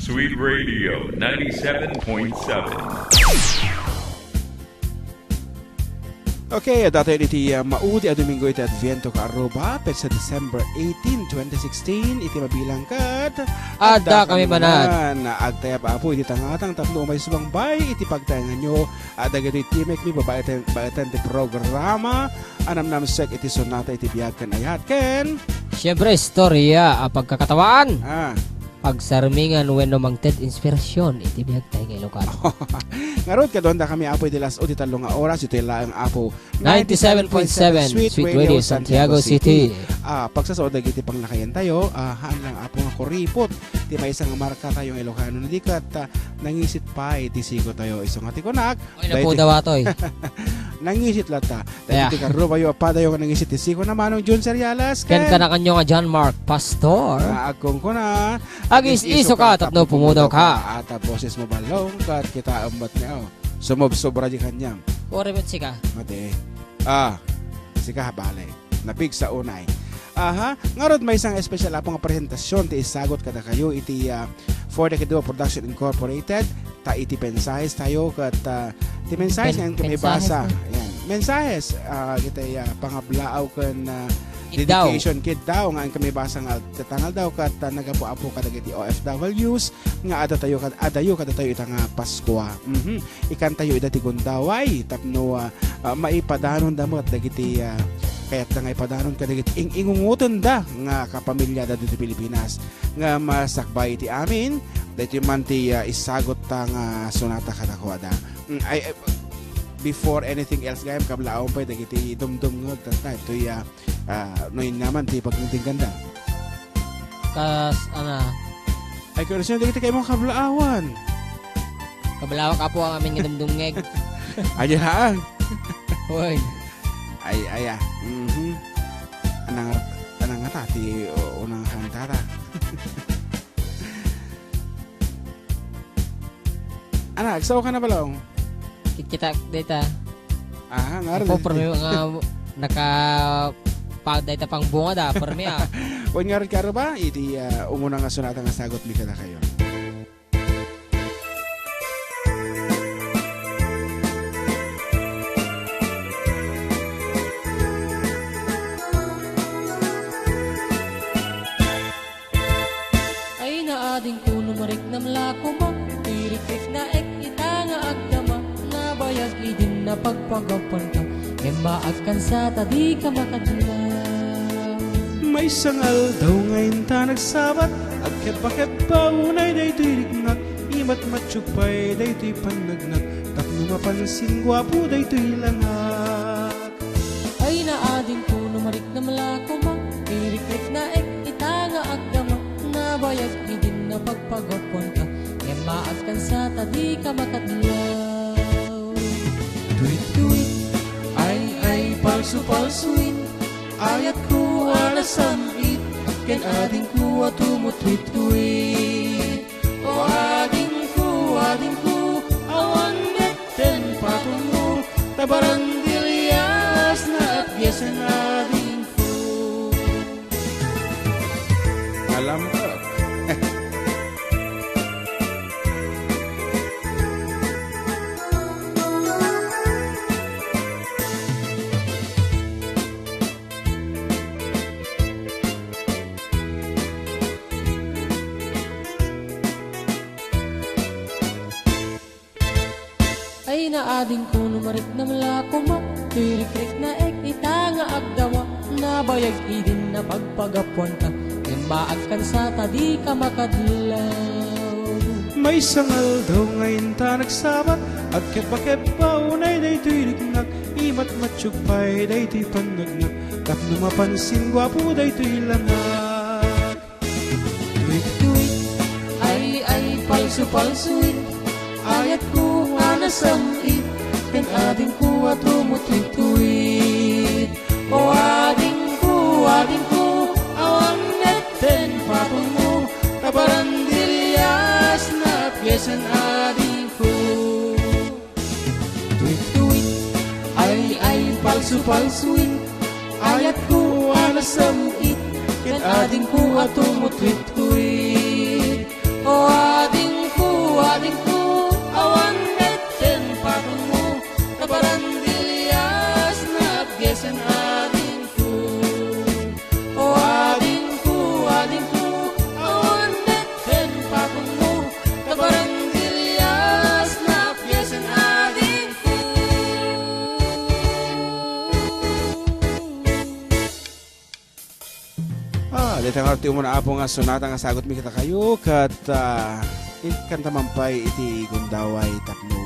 Sweet Radio 97.7. Okay, dati iti maudi a Domingo iti Adviento ka aruba pet sa December 18, 2016 iti mabilang kat Adda kami manan agtaya pa po iti tangatang tapno may sumangbay iti pagtayangan nyo dagiti timek mi baeten ti programa namnamsek iti sonata iti biag ken ayat ken siyempre istorya pagkakatawaan pagsarmingan wenno mangted inspirasyon iti biag tayo nga Ilocano. Ngarod ka doon da kami apo iti las o iti Tallo nga oras ito lang apo 97.7 Sweet Radio Santiago City. Pagsasood iti pang nakayan tayo haan lang apo nga kuripot ti may isang marka tayong Ilocano na dikat nangisit pa iti sigo tayo isong ati kunak. Oy na po dawatoy. Nangisit lata. Dahil iti karuba yo pa dayo nga nangisit ti sigo na manong Jun Serialas ken kana kanyo nga John Mark Pastor. Agkong ko na agis iso ka tapno pumudaw ka. At boses mo balong kat kita ambat niya sumobsobra di kanyang. Ore met sika. Mati. Sika balay. Napig sa unay. Ngarod may isang special apong presentasyon ti isagot kada kayo iti for the Kedua Production Incorporated ta iti mensahes tayo kat ti mensahes nga kami basa. Ayan. Mensahes kita pangablaaw ken dedication kid daw nga kami basa nga tatangal daw kat nagapo-apo kadagiti OFWs nga ada tayo ita nga Pasko. Ikan tayo ida ti gundaway tapno maipadanon damo at dagiti kaya't nga ipadanon kadagiti ingunguton da nga kapamilya da dito Pilipinas nga masakbay ti amin dito man ti isagot ta nga sonata kadakwada. Before anything else gayam kablaon pa dagiti dumdum ngod tata ito noy naman ti pagninting ganda kas ay kurasyon dagiti kayo mga kablaawan kablawak apo ang aming dumdumngeg aja haang hoy ay anang nga ti unang kantata anak saw ka na balong kita data ngaron po permi nga naka data pang bunga da permi wen ngaron karo ba iti umuna nga sonata nga sagot mi kada kayo ay naading kuno marik namlako mo tiripik na ek ita nga agdama nabayag idin na pagpagapan ka maagkan sa tadi ka makadlaw may sangal daw ngayon ta nagsabat at bakit pa unay daytoy rignat imat matsyupay daytoy pannagnat tapno mapansin gwapo daytoy langak ay naading kuno marik na malako ma irikrik na ek ita nga agdama nabayag idin na pagpagapan ka maagkan sa tadi ka makadlaw tuwit palsu-palsuin ayat ko alasamit ken ading ko tumutwit-twit o ading ko awan netten patungo tabarandilyas na at yesen ading ko alam ko ay naading kuno marik na malako ma tirikrik na ek ita nga agdawa nabayag idin na pagpagapuan ka maagkan sa tadi ka makadlaw may sangal daw ngayon ta nagsabat at kepakep pa unay daytoy rignat imat matsyugpay daytoy pannagnat tapno mapansin gwapo daytoy langak tuwit ay palsu-palsuin ayat ko nasamit ken ading ko tumutwit-twit o ading ko awan netten patungo tabarandilyas na pyesan ading ko tuwit-twit ay palsu-palsuin ayat ko nasamit ken ading ko tumutwit-twit o ading kita nga ti umuna apo nga sunata nga sagot mi kita kayo kat kanta mampay iti gundaway tapno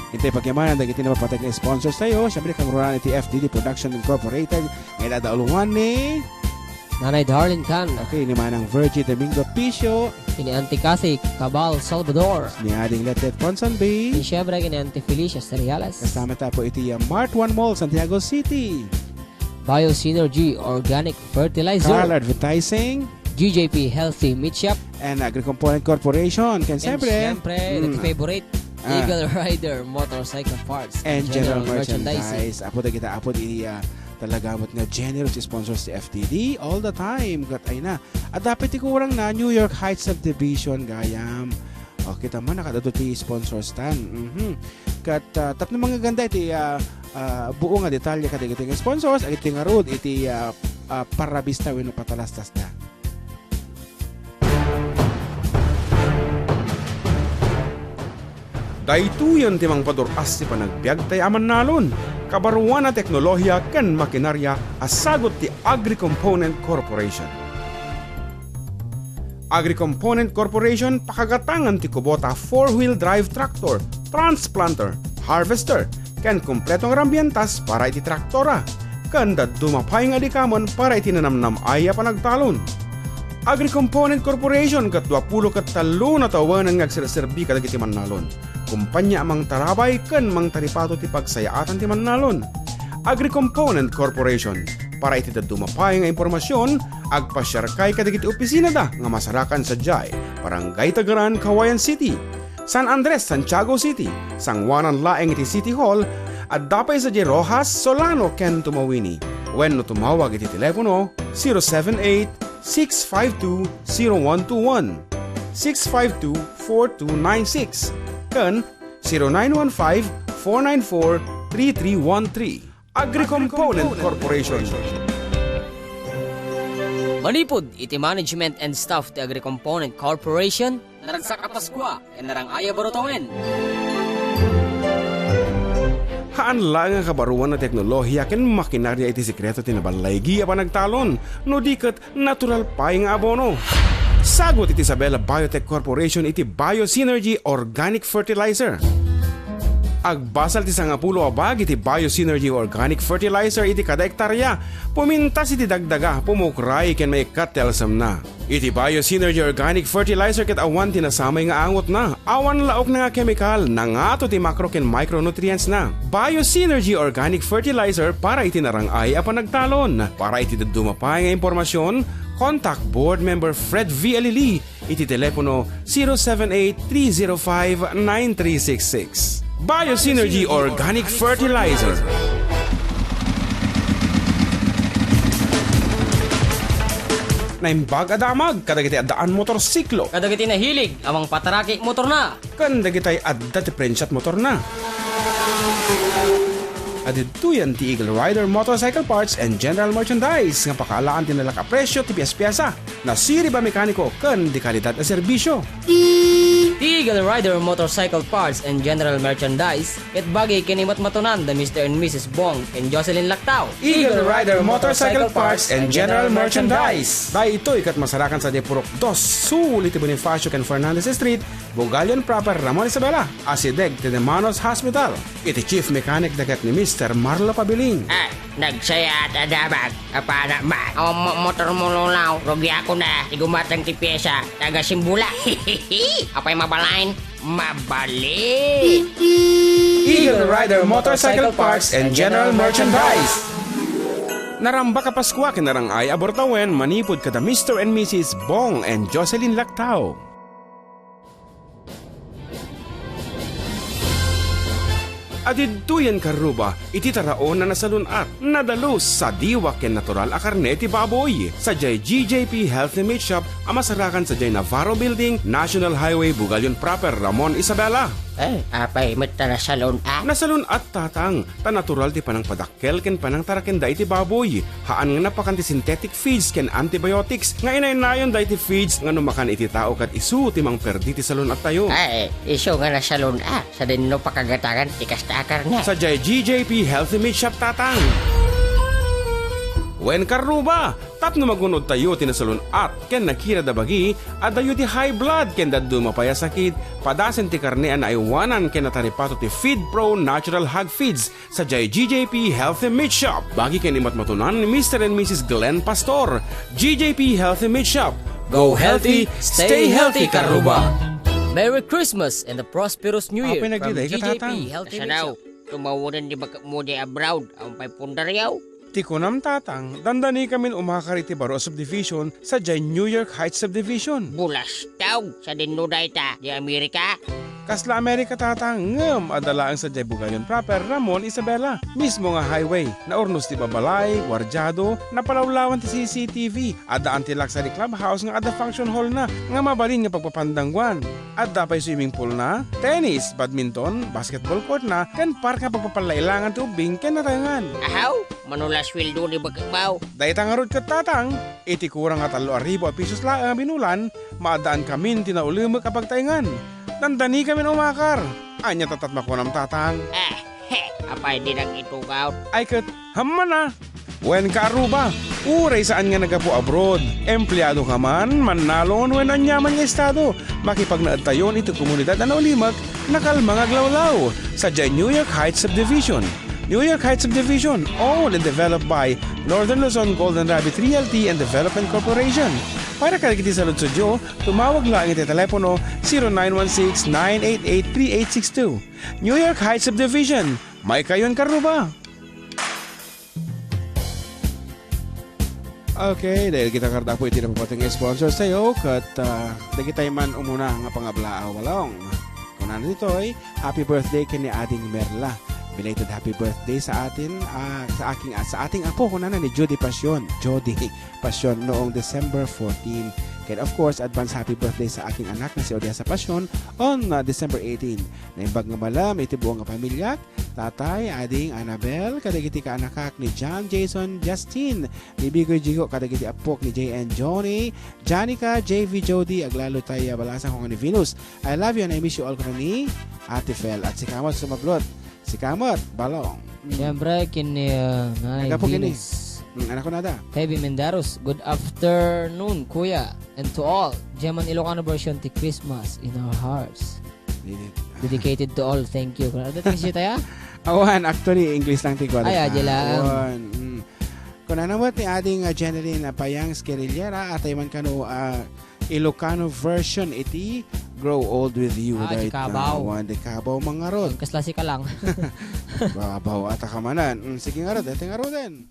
iti pagyamanan dagiti na mapatay nga sponsors tayo. Siyempre kangurunan iti FDD Production Incorporated ngay nadauluan ni Nanay Darlene Can. Okay, ni Manang Virgie Domingo Pisio. Kini Auntie Cassie Cabal Salvador. Ni Ading Letet Ponson Bay. Kini Siyempre kini Auntie Felicia Seriales. Kasama tapo iti Mart 1 Mall, Santiago City. Biosynergy Organic Fertilizer. Carl Advertising. GJP Healthy Meat Shop. And Agri-Component Corporation. Kan siyempre. The favorite Eagle Rider Motorcycle Parts. And General Merchandise. Apo na kita apo iti talagamot nga generous sponsors si FTD all the time. Kat ay na. At dapat ikurang na New York Heights Subdivision gayam. O kita man nakadato ti sponsors tan. Kat tapno mga ganda iti buo nga detalye kada iti nga sponsors iti nga road iti parabista wenno patalastas na. Daytoyan timang paduras ti panagbiag tay aman nalon. Kabaruan na teknolohiya ken makinarya as sagot ti Agri-Component Corporation. Agri-Component Corporation pakagatangan ti kubota 4-wheel drive tractor, transplanter, harvester, ken kumpletong rambientas para iti traktora, ken dumapay nga dikamon para iti namnamaya panagtalon. Agri-Component Corporation kat 20 kat 3 na tawanan nga agserserbi kadagiti mannalon. Kumpanya amang tarabay ken mang taripato ti pagsayaatan ti mannalon. Agri-Component Corporation para iti dumapay nga impormasyon agpasyarkay kadagiti opisina da nga masarakan sa Jai, Barangay Tagaran, Cauayan City, San Andres, Santiago City, Sangwanan Laeng iti City Hall at dapay sa J. Rojas, Solano, ken Tumawini. Wenno tumawag iti telepono 078-652-0121, 652-4296, ken 0915-494-3313. Agri-Component Corporation. Manipod iti management and staff ti Agri-Component Corporation naragsak a Paskwa ken narangaya barotawen. Haan lang ang kabaruan na teknolohiya ken makinarya iti sikreto tinabalaygi a panagtalon no diket natural pay nga abono. Sagot iti Isabela Biotech Corporation iti Biosynergy Organic Fertilizer. Agbasal ti 10 abag iti Biosynergy Organic Fertilizer iti kada hektarya. Pumintas iti dagdaga, pumukray ken may katelsam na. Iti Biosynergy Organic Fertilizer ket awan tinasamay nga angot na. Awan laok na nga chemical, nangato ti macro ken micronutrients na. Biosynergy Organic Fertilizer para iti narangay a panagtalon. Para iti dumapay nga impormasyon, contact board member Fred V. Alili iti telepono 078-305-9366. Biosynergy Organic Fertilizer. Naimbag adamag kadagiti addaan motorsiklo. Kadagiti nahilig amang pataraki motor na. Kadagiti adda ti prensat motor na. Adituyan ti Eagle Rider Motorcycle Parts and General Merchandise nga pakaalaan ti nalaka presyo ti piyas-piyasa na siri ba mekaniko ken di kalidad na serbisyo. Eagle Rider Motorcycle Parts and General Merchandise ket bagay kinimot matunan da Mr. and Mrs. Bong and Jocelyn Lactao. Eagle Rider Motorcycle Parts and General Merchandise. Dahil ito ikat masarakan sa Depurok 2 Sulit Bonifacio ken Fernandez Street, Bugalion proper, Ramon, Isabela. Asideg ti Manos Hospital. Iti Chief Mechanic dagat ni Mr. Marlo Pabiling. Nagsaya at adabag. Para ma. Motor mo lulaw. Rogi ako na. Igumatang ti pyesa. Taga Simbula. Apay mabalain. Mabali. Eagle Rider Motorcycle Parts and General Merchandise. Naramba ka Paskwa kinarangay abortawen manipod kada Mr. and Mrs. Bong and Jocelyn Lactao. Adidtuyan karuba, iti taraon na nasalunat, nadalos sa diwa ken natural a karne ti baboy. Sa jay GJP Healthy Meat Shop, amasarakan sa jay Navarro Building, National Highway, Bugalion proper, Ramon, Isabela. Apay mata na salon Nasalun at tatang, natural ti panang padakkel ken panang taraken da iti baboy. Haan nga napakan ti synthetic feeds ken antibiotics. Nga inaynayon da iti feeds nga numakan iti tao kat isu ti mang perdi ti salun at tayo. Iso nga na salon sa din no pakagatagan ti kasta akar na. Sa jay GJP Healthy Meat Shop tatang. Wen karuba, tapno magunod tayo tinasalon at ken nakira da bagi at dayo ti high blood ken daddo mapaya sakit padasen ti karnean ay wanan ken nataripato ti Feed Pro Natural Hog Feeds sa GJP Healthy Meat Shop. Bagi ken imat matunan ni Mr. and Mrs. Glenn Pastor. GJP Healthy Meat Shop. Go healthy, stay healthy karuba. Merry Christmas and a prosperous New Year Apay from nagdiday ka, GJP tatang. Healthy Asa Meat daw, Shop. tumawunan di baka mo di abroad, ang pay pundaryaw. Ti kunam tatang, dandani kami umakariti baro subdivision sa New York Heights subdivision. Bulas tawag sa dinuday ta di Amerika. Kasla Amerika tatang ngem adalaang sa Bugayon proper Ramon, Isabela. Mismo nga highway na ornos ti babalay, wardyado, napalawlawan ti CCTV. Adda antilak sa di clubhouse nga adda function hall na nga mabalin nga pagpapandangwan. Adda pay swimming pool na, tennis, badminton, basketball court na, ken park nga pagpapalailangan ti ubing ken natayangan. Ahaw, manulas sweldo ni bagbaw. Dahit ang arod kat tatang, iti kurang nga 3,000 pisos lang binulan, maadaan kami tinaulimag kapag taingan. Dandani kami umakar. Anya tatat makunam tatang. Apay di nang itugaw. Ay kat, hamman na. Wen ka aruba, uray saan nga nagapo abroad. Empleyado ka man, manalon wen anyaman nga estado. Makipagnaad tayon ito komunidad na naulimag, nakalmang aglawlaw sa New York Heights Subdivision. New York Heights Subdivision, owned and developed by Northern Luzon Golden Rabbit Realty and Development Corporation. Para kadagiti sa Lutsudyo, tumawag lang iti telepono 0916-988-3862. New York Heights Subdivision, may kayon karuba. Okay, dahil kita karda po iti na papating sponsor sa iyo, kat dagitay man umuna nga pangablaaw walong. Kung ano dito ay, happy birthday kini Ading Merla. Belated happy birthday sa atin sa ating apo ko na ni Jody Passion noong December 14. And of course, advance happy birthday sa aking anak na si Odessa Passion on December 18. Naimbag nga malam iti buong nga pamilya, tatay, ading Annabel, kadagiti ka anakak ni John, Jason, Justin, ni Bigoy Jigo, kadagiti apok ni JN Johnny, Janica, JV Jody, aglalo tayo balasan ko ni Venus. I love you and I miss you all ko ni Ate Fel at si Kamot sumablot. Si Kamot, balong. Siyempre, kini Nagapo kini. Anak ko nada. Heavy Mendaros, good afternoon, Kuya. And to all, German Ilocano version ti Christmas in our hearts. Dedicated to all, thank you. Ano dating siya tayo? Awan, actually, English lang ti ko. Ay, adyalaan. Awan. Kung nanawat ni ating Jeneline Payang Skerillera at ayman kano Ilocano version iti Grow Old With You. Di Kabaw. Di Kabaw mga rod. Kaslasi ka lang. Babaw at akamanan. Sige nga rod, ito nga rod din.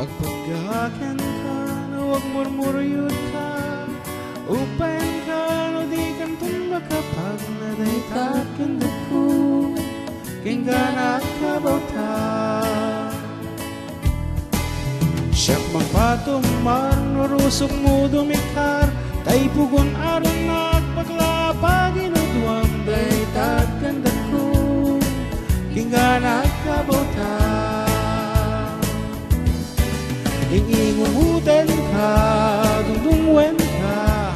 Pagpagakan ka na huwag murmuryot ka, upayan ka no di kantong makapag nadaytat kanda ko, kingana kabaw ta. Siyak magpatumar no rusok mo dumikar, tay pugon aron nagpaglapag inudwam daytat kanda ko, kingana kabaw ta. Ingingumutan ka, dungdungwen ka,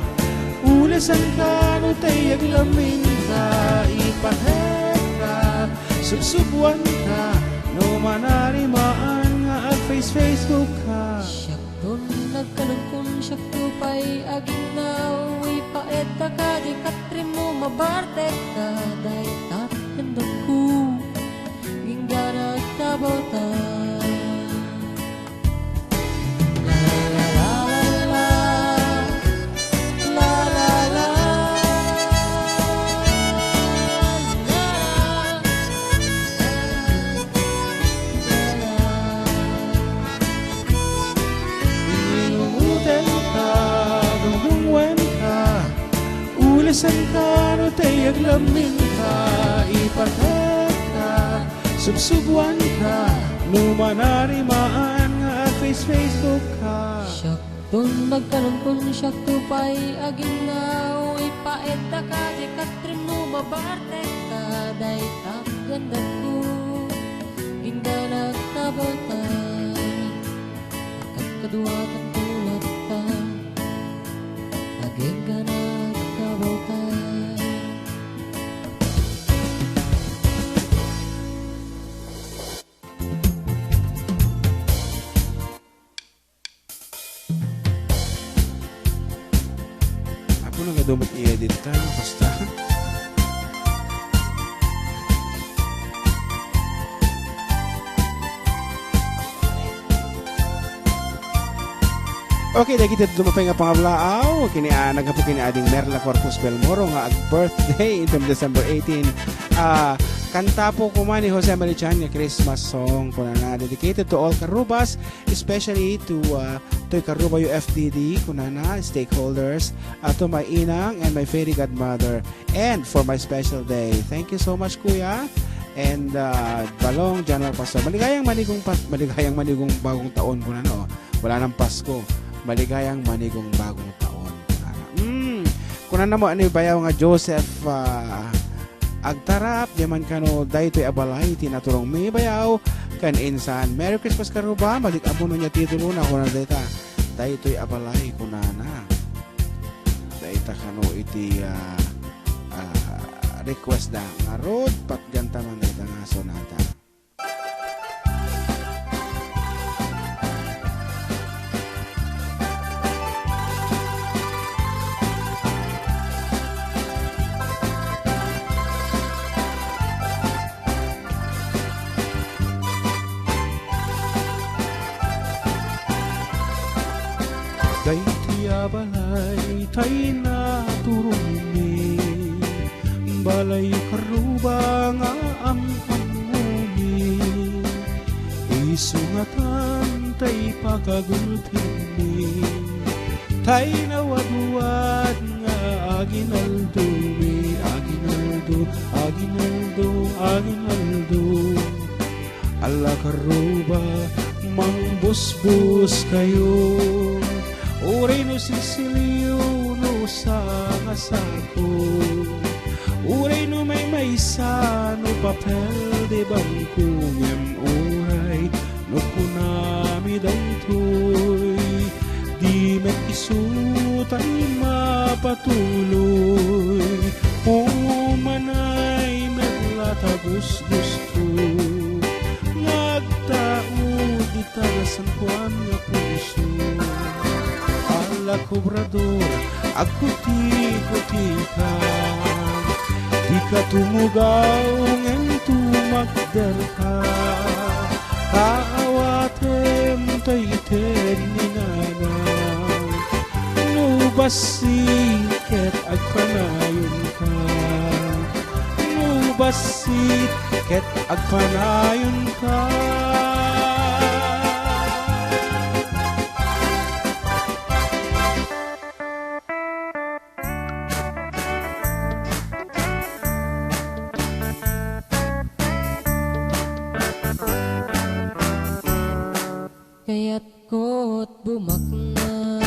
ulasan ka, no tayag lamin ka, ipahet ka, subsubuan ka, no manarimaan nga at Facebook ka. Siyak doon nagkalungkon, siyak tupay, aging nauwi pa eta ka, di katrim mo mabarte ka, dahi tatandang ko, gingga nagtabaw ta. Ulasan ka, no tayag lamin ka, ipahet ka, subsubuan ka, no manarimaan nga at Facebook ka. Siyak doon nagkalungkon, siyak tupay, aging nauwi pa eta ka, di katrim mo mabarte ka, dahi ganda ko gindanak na bantay at kaduwatan tulad ka aging ganak na bantay. Ako na nga dumit i-edit ka, basta. Okay, dahil kita dumapay nga pangablaaw, naghapo kini ading Merla Corpus Belmoro nga ag birthday in December 18. Kanta po ko man ni Jose Marichan nga Christmas song po na dedicated to all Karubas, especially to Karuba UFDD, kunana, stakeholders, to my inang and my fairy godmother, and for my special day. Thank you so much, Kuya. And Balong January Pastor. Maligayang manigong bagong taon po na, no? Wala nang Pasko. Maligayang manigong bagong taon. Kunan na mo ano bayaw nga Joseph agtarap yaman kano daytoy abalay tinaturong may bayaw kan insan. Merry Christmas Karuba. Balik amo no nya titulo na kunan dayta. Daytoy abalay kunana. Dayta kano iti request da nga road patganta man dayta nga sonata. Dayti abalay tay na turumi balay Karuba nga amami isungatan tay pagagultini tay nawaduad nga aginaldo ala Karuba mangbusbus kayo. Uray no Sicilio no sangasako uray no may sa no papel de bangko ngem uray no kunami daytoy di makisutay mapatuloy o manay medlatagos gusto nagtaud italasan kuan nga puso ala kobrador agkuti-kuti ka di ka tumugaw ngem tumagder ka kaawatem tayten ni nanang nubasit agpanayon ka nubasit ket agpanayon ka. Kaya't ko't bumakna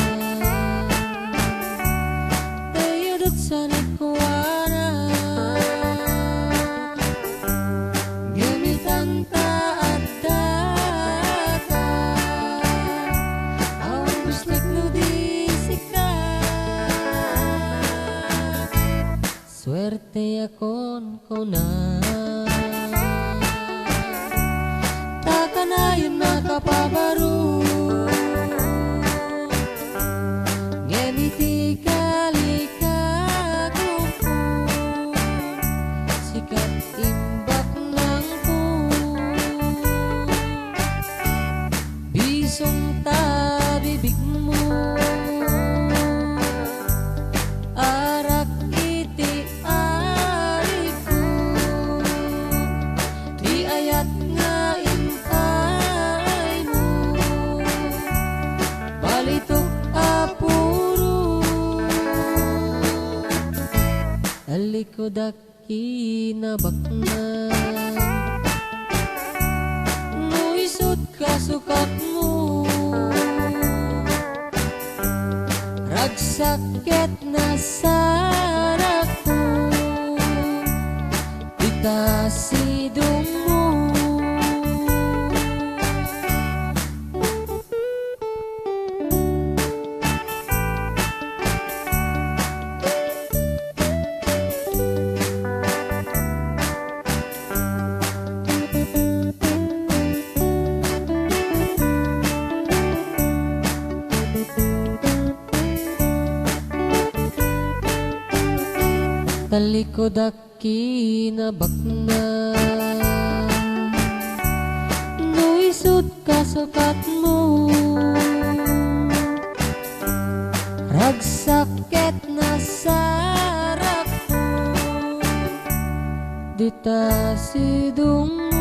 tayo dot sa nagkuwara gamitan ta at daka awang buslik no di sika swerte akon kuna taka na yun nakapabaru ngemiti kalikagumpo sikat imbak ng po bisong tabibig mo arak iti aripo di ayat nga intay mo balitok apuro alikodak kinabakna no isot kasukat mo ragsakit na sarako ita si talikod kinabak na no isut kasukat mo ragsaket na sarap mo dita sidung